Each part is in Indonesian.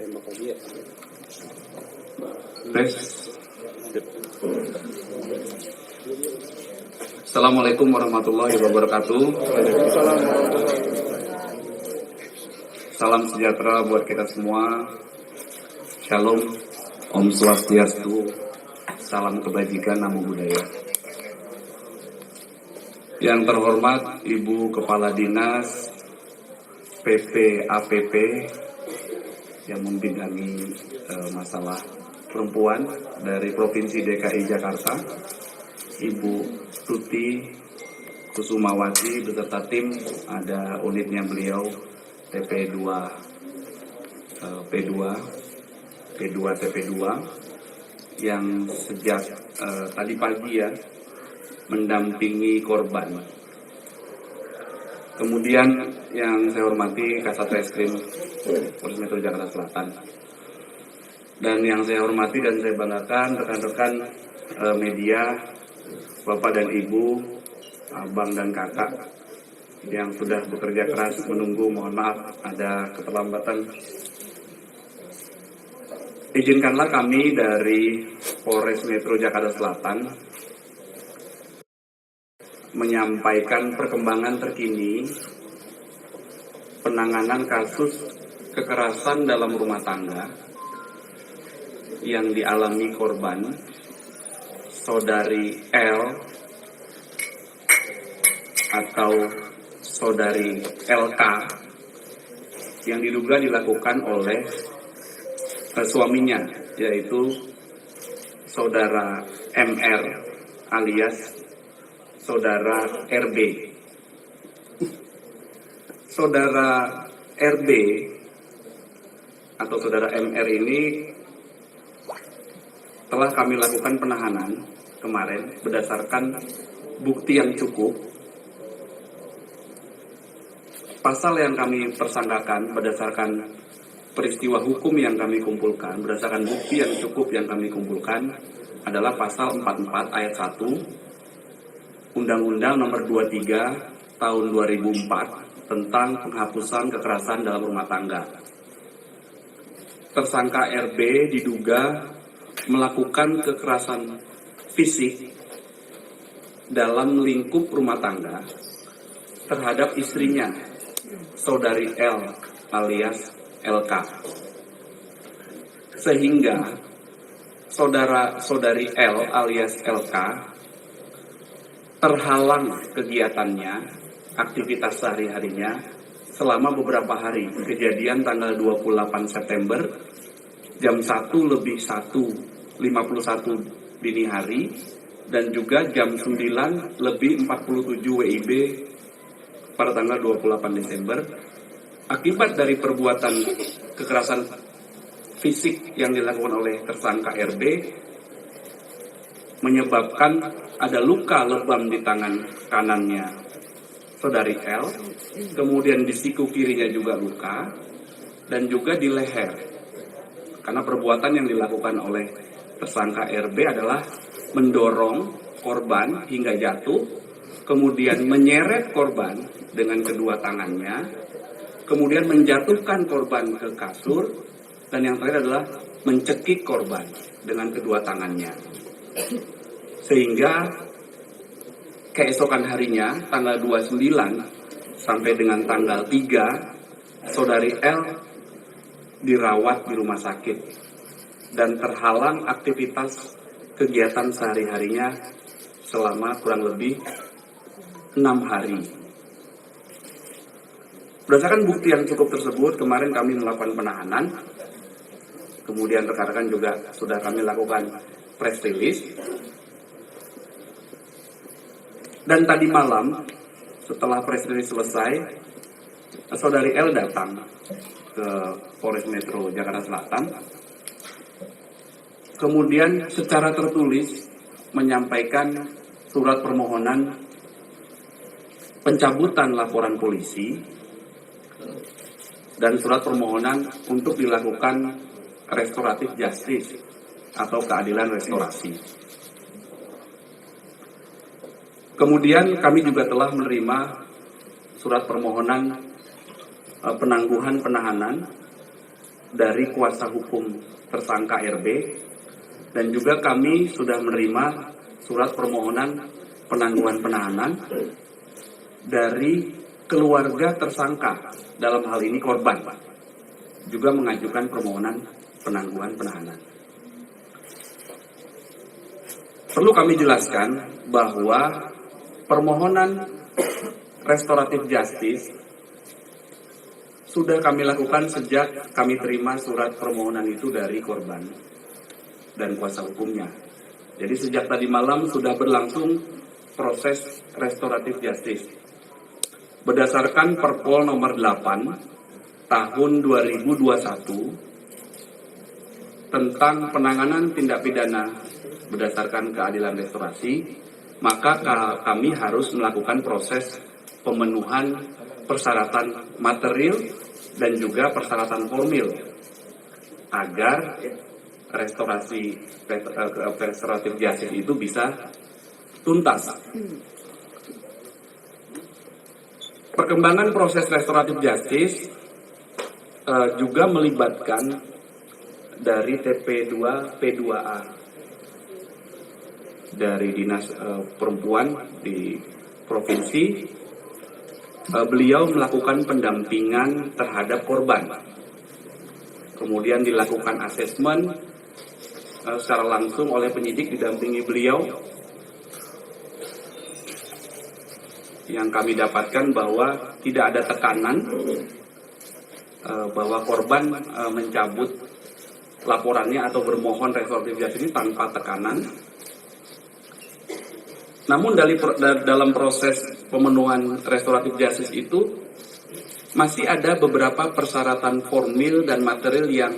Tes. Assalamualaikum warahmatullahi wabarakatuh. Salam sejahtera buat kita semua. Shalom, Om Swastiastu, salam kebajikan, namo buddhaya. Yang terhormat Ibu Kepala Dinas PPAPP yang membidangi masalah perempuan dari Provinsi DKI Jakarta, Ibu Tuti Kusumawati beserta tim, ada unitnya beliau TP2 TP2 yang sejak tadi pagi ya mendampingi korban. Kemudian yang saya hormati Kasat Reskrim Polres Metro Jakarta Selatan. Dan yang saya hormati dan saya banggakan rekan-rekan media, Bapak dan Ibu, Abang dan Kakak yang sudah bekerja keras menunggu. Mohon maaf ada keterlambatan. Izinkanlah kami dari Polres Metro Jakarta Selatan menyampaikan perkembangan terkini penanganan kasus kekerasan dalam rumah tangga yang dialami korban Saudari L atau Saudari LK yang diduga dilakukan oleh suaminya, yaitu Saudara MR alias Saudara RB. Saudara RB atau Saudara MR ini telah kami lakukan penahanan kemarin berdasarkan bukti yang cukup. Pasal yang kami persangkakan berdasarkan peristiwa hukum yang kami kumpulkan, berdasarkan bukti yang cukup yang kami kumpulkan adalah pasal 44 ayat 1 Undang-Undang Nomor 23 Tahun 2004 tentang penghapusan kekerasan dalam rumah tangga. Tersangka RB diduga melakukan kekerasan fisik dalam lingkup rumah tangga terhadap istrinya, Saudari L alias LK. Sehingga saudari L alias LK terhalang kegiatannya, aktivitas sehari-harinya selama beberapa hari. Kejadian tanggal 28 September jam 1:01:51 dini hari dan juga jam 9:47 WIB pada tanggal 28 Desember akibat dari perbuatan kekerasan fisik yang dilakukan oleh tersangka RB menyebabkan ada luka lebam di tangan kanannya Saudari L, kemudian di siku kirinya juga luka, dan juga di leher. Karena perbuatan yang dilakukan oleh tersangka RB adalah mendorong korban hingga jatuh, kemudian menyeret korban dengan kedua tangannya, kemudian menjatuhkan korban ke kasur, dan yang terakhir adalah mencekik korban dengan kedua tangannya. Sehingga keesokan harinya, tanggal 29 sampai dengan tanggal 3, Saudari L dirawat di rumah sakit dan terhalang aktivitas kegiatan sehari-harinya selama kurang lebih 6 hari. Berdasarkan bukti yang cukup tersebut, kemarin kami melakukan penahanan. Kemudian rekan-rekan juga sudah kami lakukan press release. Dan tadi malam, setelah press release selesai, Saudari L datang ke Polres Metro Jakarta Selatan. Kemudian secara tertulis menyampaikan surat permohonan pencabutan laporan polisi dan surat permohonan untuk dilakukan restoratif justice atau keadilan restorasi. Kemudian kami juga telah menerima surat permohonan penangguhan penahanan dari kuasa hukum tersangka RB, dan juga kami sudah menerima surat permohonan penangguhan penahanan dari keluarga tersangka, dalam hal ini korban, juga mengajukan permohonan penangguhan penahanan. Perlu kami jelaskan bahwa permohonan restoratif justice sudah kami lakukan sejak kami terima surat permohonan itu dari korban dan kuasa hukumnya. Jadi sejak tadi malam sudah berlangsung proses restoratif justice. Berdasarkan Perpol nomor 8 tahun 2021 tentang penanganan tindak pidana berdasarkan keadilan restorasi, maka kami harus melakukan proses pemenuhan persyaratan material dan juga persyaratan formil agar restoratif justice itu bisa tuntas. Perkembangan proses restoratif justice juga melibatkan dari TP2 P2A dari Dinas Perempuan di provinsi. Beliau melakukan pendampingan terhadap korban, kemudian dilakukan asesmen secara langsung oleh penyidik didampingi beliau. Yang kami dapatkan bahwa tidak ada tekanan, bahwa korban mencabut laporannya atau bermohon restoratif justice ini tanpa tekanan. Namun dalam proses pemenuhan restoratif justice itu masih ada beberapa persyaratan formil dan material yang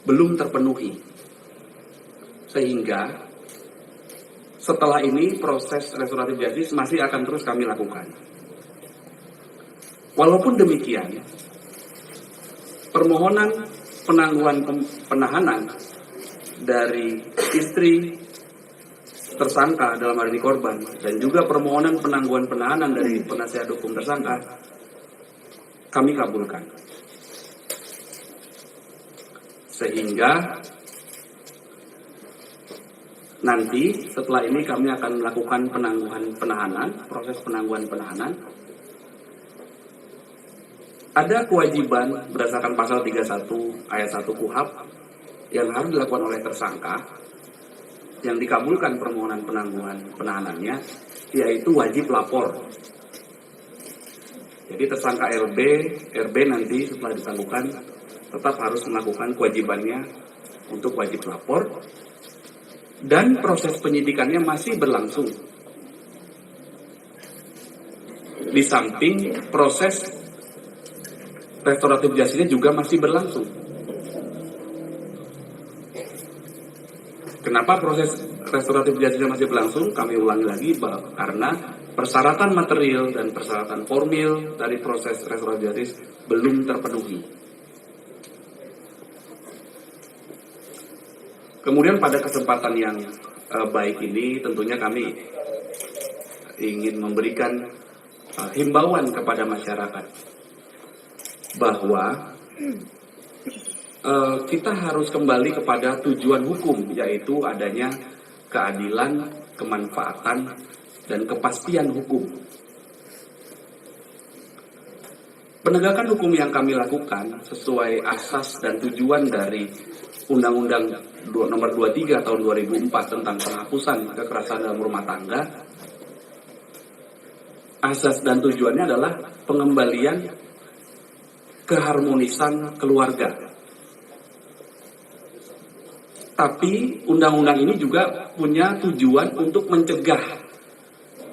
belum terpenuhi. Sehingga setelah ini proses restoratif justice masih akan terus kami lakukan. Walaupun demikian, permohonan penangguhan penahanan dari istri tersangka dalam hal ini korban dan juga permohonan penangguhan penahanan dari penasihat hukum tersangka kami kabulkan. Sehingga nanti setelah ini kami akan melakukan penangguhan penahanan, proses penangguhan penahanan. Ada kewajiban berdasarkan pasal 31 ayat 1 KUHP yang harus dilakukan oleh tersangka yang dikabulkan permohonan penangguhan penahanannya, yaitu wajib lapor. Jadi tersangka RB nanti setelah ditangguhkan tetap harus melakukan kewajibannya untuk wajib lapor, dan proses penyidikannya masih berlangsung. Di samping proses restoratif justice juga masih berlangsung. Kenapa proses restoratif justice masih berlangsung? Kami ulangi lagi bahwa karena persyaratan material dan persyaratan formil dari proses restoratif justice belum terpenuhi. Kemudian pada kesempatan yang baik ini tentunya kami ingin memberikan himbauan kepada masyarakat bahwa kita harus kembali kepada tujuan hukum, yaitu adanya keadilan, kemanfaatan, dan kepastian hukum. Penegakan hukum yang kami lakukan sesuai asas dan tujuan dari Undang-Undang Nomor 23 Tahun 2004 tentang penghapusan kekerasan dalam rumah tangga. Asas dan tujuannya adalah pengembalian keharmonisan keluarga. Tapi undang-undang ini juga punya tujuan untuk mencegah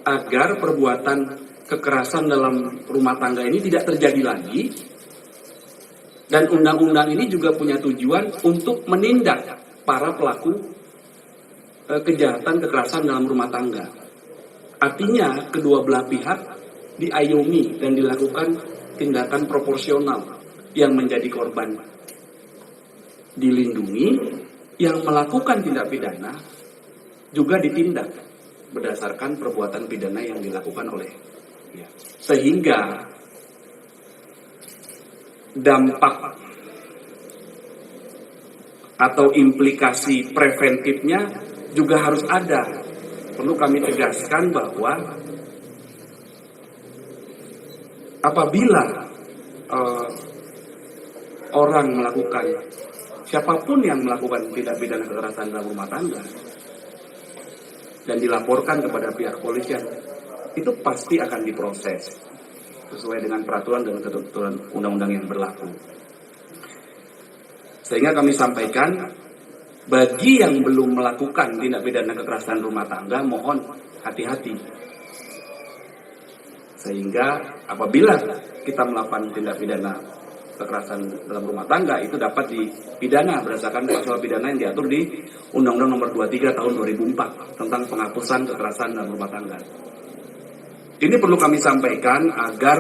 agar perbuatan kekerasan dalam rumah tangga ini tidak terjadi lagi. Dan undang-undang ini juga punya tujuan untuk menindak para pelaku kejahatan kekerasan dalam rumah tangga. Artinya kedua belah pihak diayomi dan dilakukan tindakan proporsional, yang menjadi korban dilindungi, yang melakukan tindak pidana juga ditindak berdasarkan perbuatan pidana yang dilakukan olehnya. Sehingga dampak atau implikasi preventifnya juga harus ada. Perlu kami tegaskan bahwa apabila orang melakukan, siapapun yang melakukan tindak pidana kekerasan dalam rumah tangga dan dilaporkan kepada pihak kepolisian, itu pasti akan diproses sesuai dengan peraturan dan ketentuan undang-undang yang berlaku. Sehingga kami sampaikan, bagi yang belum melakukan tindak pidana kekerasan rumah tangga, mohon hati-hati. Sehingga apabila kita melakukan tindak pidana kekerasan dalam rumah tangga, itu dapat dipidana berdasarkan pasal pidana yang diatur di Undang-Undang Nomor 23 Tahun 2004 tentang penghapusan kekerasan dalam rumah tangga. Ini perlu kami sampaikan agar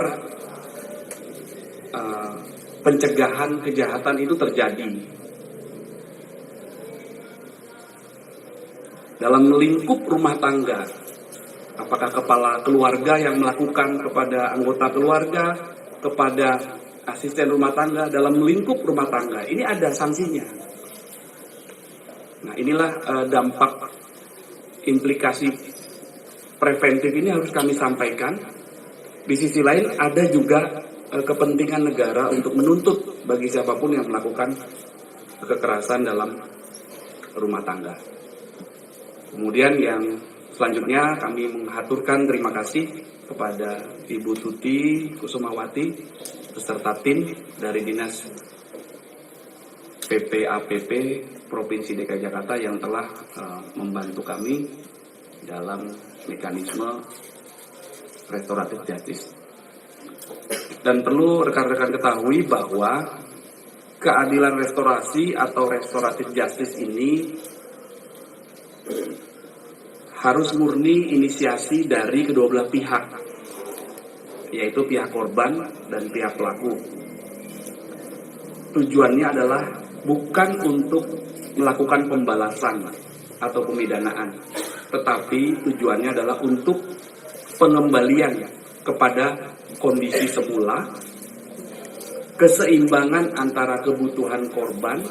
pencegahan kejahatan itu terjadi. Dalam lingkup rumah tangga, apakah kepala keluarga yang melakukan kepada anggota keluarga, kepada asisten rumah tangga, dalam lingkup rumah tangga, ini ada sanksinya. Nah, inilah dampak implikasi preventif ini harus kami sampaikan. Di sisi lain ada juga kepentingan negara untuk menuntut bagi siapapun yang melakukan kekerasan dalam rumah tangga. Kemudian yang selanjutnya kami mengaturkan terima kasih kepada Ibu Tuti Kusumawati beserta tim dari Dinas PPAPP Provinsi DKI Jakarta yang telah membantu kami dalam mekanisme restoratif justice. Dan perlu rekan-rekan ketahui bahwa keadilan restorasi atau restoratif justice ini harus murni inisiasi dari kedua belah pihak, yaitu pihak korban dan pihak pelaku. Tujuannya adalah bukan untuk melakukan pembalasan atau pemidanaan, tetapi tujuannya adalah untuk pengembalian kepada kondisi semula, keseimbangan antara kebutuhan korban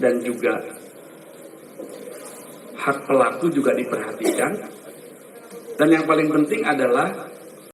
dan juga hak pelaku juga diperhatikan. Dan yang paling penting adalah